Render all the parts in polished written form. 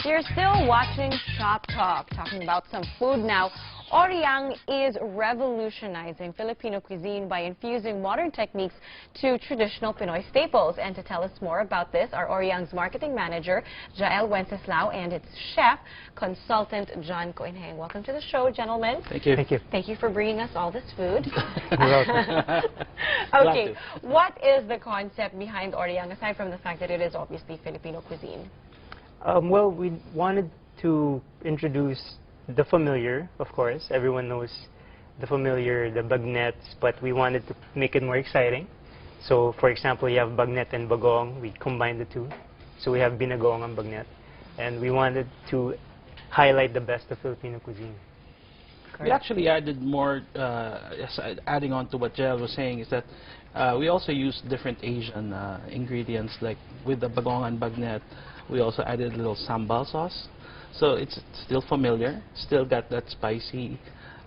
You're still watching Shop Talk, talking about some food now. Oriang is revolutionizing Filipino cuisine by infusing modern techniques to traditional Pinoy staples. And to tell us more about this, are Oriang's marketing manager, Jael Wenceslao, and its chef, consultant John Coinheng. Welcome to the show, gentlemen. Thank you. Thank you. Thank you for bringing us all this food. You're welcome. Okay, what is the concept behind Oriang, aside from the fact that it is obviously Filipino cuisine? Well, we wanted to introduce the familiar, of course. Everyone knows the familiar, the bagnets, but we wanted to make it more exciting. So, for example, you have bagnet and bagong. We combined the two. So we have binagong and bagnet. And we wanted to highlight the best of Filipino cuisine. We actually added more, adding on to what Jael was saying, is that we also use different Asian ingredients, like with the bagong and bagnet. We also added a little sambal sauce. So it's still familiar, still got that spicy,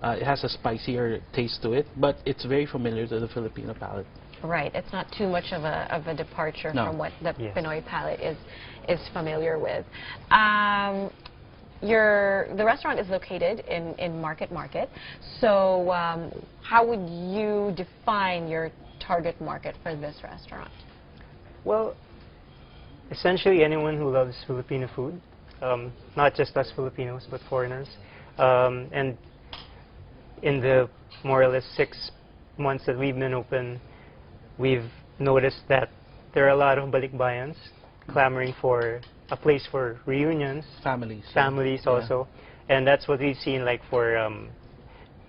it has a spicier taste to it, but it's very familiar to the Filipino palate. Right, it's not too much of a departure from what the Pinoy palate is familiar with. The restaurant is located in Market, so how would you define your target market for this restaurant? Well, essentially anyone who loves Filipino food, not just us Filipinos, but foreigners. And in the more or less 6 months that we've been open, we've noticed that there are a lot of balikbayans clamoring for a place for reunions. Families also. And that's what we've seen, like for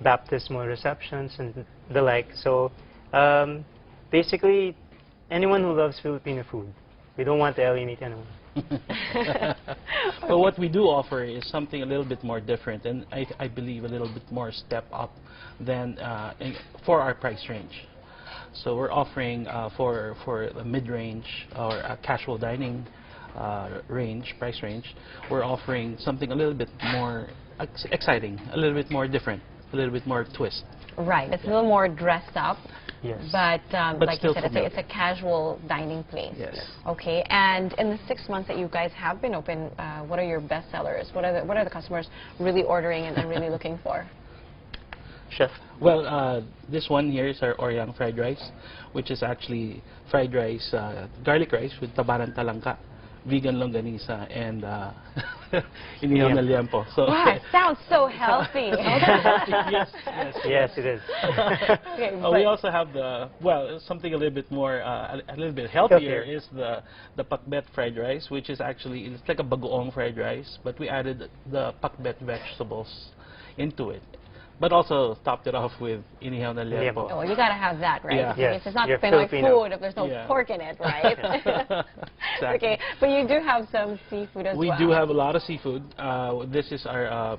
baptismal receptions and the like. So basically, anyone who loves Filipino food. We don't want to alienate anyone. But what we do offer is something a little bit more different, and I believe a little bit more step up than for our price range. So we're offering for a mid-range or a casual dining price range, we're offering something a little bit more exciting, a little bit more different, a little bit more twist. Right, it's a little more dressed up. Yes. But like you said, it's a casual dining place. Yes. Okay. And in the 6 months that you guys have been open, what are your best sellers? What are the customers really ordering and really looking for? Chef. Well, this one here is our Oriang fried rice, which is actually fried rice, garlic rice with tabaran talangka, vegan longanisa, and inihaw na liempo. So wow, it sounds so healthy. Yes, it is. Okay, we also have something a little bit more, a little bit healthier is the pakbet fried rice, which is actually, it's like a bagoong fried rice, but we added the pakbet vegetables into it. But also topped it off with inihaw na liempo. Oh, you gotta have that, right? Yeah. Yes. It's not You're Pinoy Filipino. food if there's no pork in it, right? Exactly. Okay, but you do have some seafood as well. We do have a lot of seafood. This is our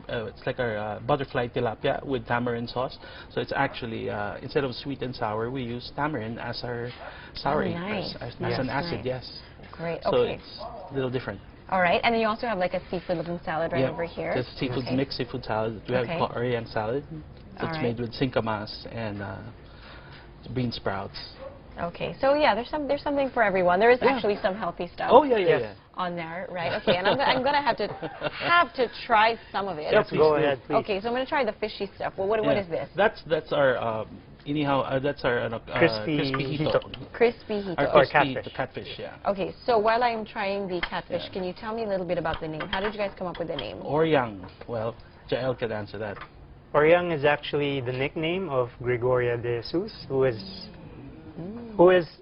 it's like our butterfly tilapia with tamarind sauce. So it's actually instead of sweet and sour, we use tamarind as our sour nice. as an acid. Yes. Great. So Okay. it's a little different. All right, and then you also have like a seafood-looking salad right over here. Just seafood, mixed seafood salad. We have called Oriang salad. So it's made with singkamas and bean sprouts. Okay, so yeah, there's something for everyone. There is actually some healthy stuff. Oh yeah. On there, right? Okay, and I'm gonna have to try some of it. Yes, go ahead, please. Okay, so I'm gonna try the fishy stuff. Well, what is this? That's our anyhow. That's our crispy hito. Crispy hito. Or catfish. Catfish, yeah. Okay, so while I'm trying the catfish, can you tell me a little bit about the name? How did you guys come up with the name? Oriang. Well, Jael can answer that. Oriang is actually the nickname of Gregoria de Jesus, who is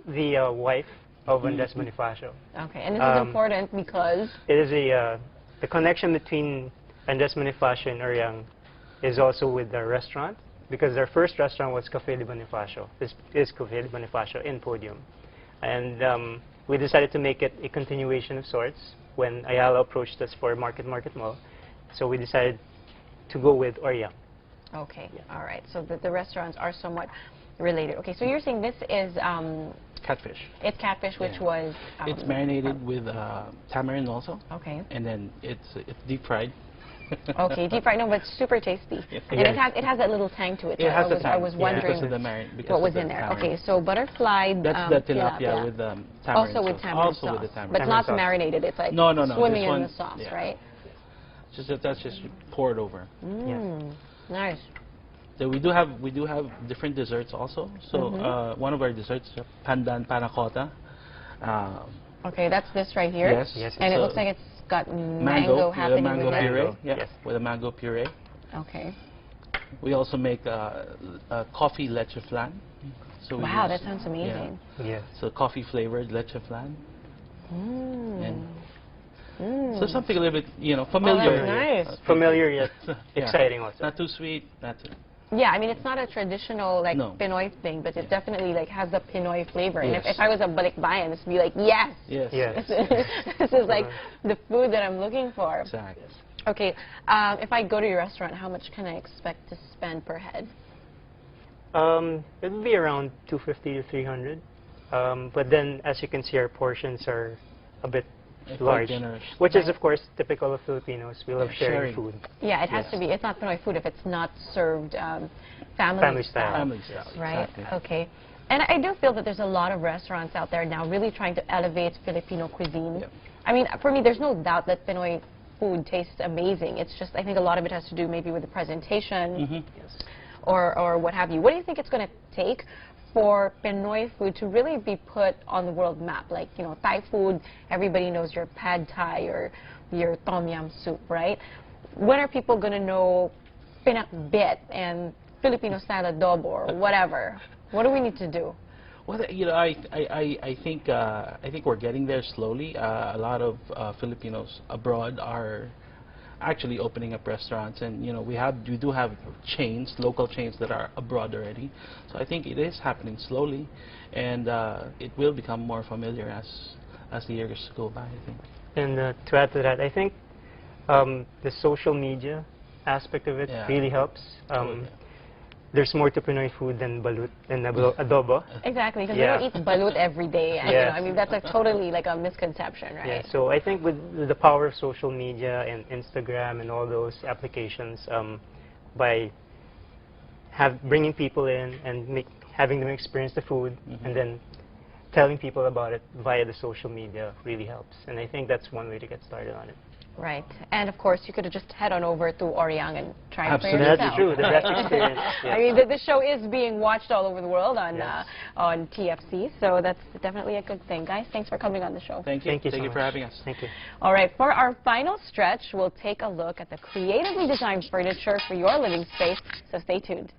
the wife of Andres Bonifacio. Okay, and this is important because it is the connection between Andres Bonifacio and Oriang is also with the restaurant, because their first restaurant was Cafe de Bonifacio. This is Cafe de Bonifacio in Podium. And we decided to make it a continuation of sorts when Ayala approached us for Market Mall. So we decided to go with Oriang. Okay, all right. So the restaurants are somewhat related. Okay, so you're saying this is catfish. It's catfish, which was it's marinated with tamarind also. Okay. And then it's deep fried Okay, deep fried, no, but it's super tasty. Yes. And it has that little tang to it. It has so the I tang, was yeah, wondering because of the because what of was the in there. tamarind. Okay, so butterflied That's the tilapia with tamarind also with sauce. tamarind Also sauce, with the tamarind but not sauce. marinated. It's like No. swimming This in one, the sauce, yeah. right? That's just poured over. Nice. So we do have different desserts also. So one of our desserts, pandan panna-cotta. Okay, that's this right here. Yes. Yes, And it it's looks like it's got mango with a happening mango with it. puree. Mango, Yeah, yes. with a mango puree. Okay. We also make coffee leche flan. So we Wow, use- that sounds amazing. Yes. So coffee flavored leche flan. Mm. And so something a little bit, familiar. Oh, that's nice. Familiar yet Yeah. exciting also. Not too sweet, not too. Yeah, I mean, it's not a traditional, like, No. Pinoy thing, but it Yeah. definitely, like, has the Pinoy flavor. And Yes. if I was a balikbayan, this would be like, yes! Yes. Yes. This is, like, the food that I'm looking for. Exactly. Okay, if I go to your restaurant, how much can I expect to spend per head? It would be around 250 to 300. But then, as you can see, our portions are a bit Quite large, generous. which is, of course, typical of Filipinos. We love Yeah, sharing sharing. food. Yeah, it has Yes. to be. It's not Pinoy food if it's not served family Family style. Family style. Right? Exactly. Okay. And I do feel that there's a lot of restaurants out there now really trying to elevate Filipino cuisine. Yep. I mean, for me, there's no doubt that Pinoy food tastes amazing. It's just, I think a lot of it has to do maybe with the presentation or what have you. What do you think it's going to take for Pinoy food to really be put on the world map? Like, Thai food, everybody knows your pad Thai or your tom yum soup, right? When are people going to know pinakbit and Filipino-style adobo or whatever? What do we need to do? Well, I think we're getting there slowly. A lot of Filipinos abroad are actually opening up restaurants, and we do have chains, local chains that are abroad already. So I think it is happening slowly, and it will become more familiar as the years go by, I think. And to add to that, I think the social media aspect of it Yeah. really helps. Yeah. There's more to Pinoy food than balut and adobo. Exactly, because Yeah. we don't eat balut every day. And, Yes. I mean, that's totally like a misconception, right? Yeah, so I think with the power of social media and Instagram and all those applications, by bringing people in and having them experience the food and then telling people about it via the social media really helps. And I think that's one way to get started on it. Right. And of course, you could have just head on over to Oriang and try it for Absolutely. yourself. That's true. The best experience. I mean, the show is being watched all over the world on Yes. on TFC, so that's definitely a good thing. Guys, thanks for coming on the show. Thank you. Thank you so for much. having us. Thank you. All right, for our final stretch, we'll take a look at the creatively designed furniture for your living space, so stay tuned.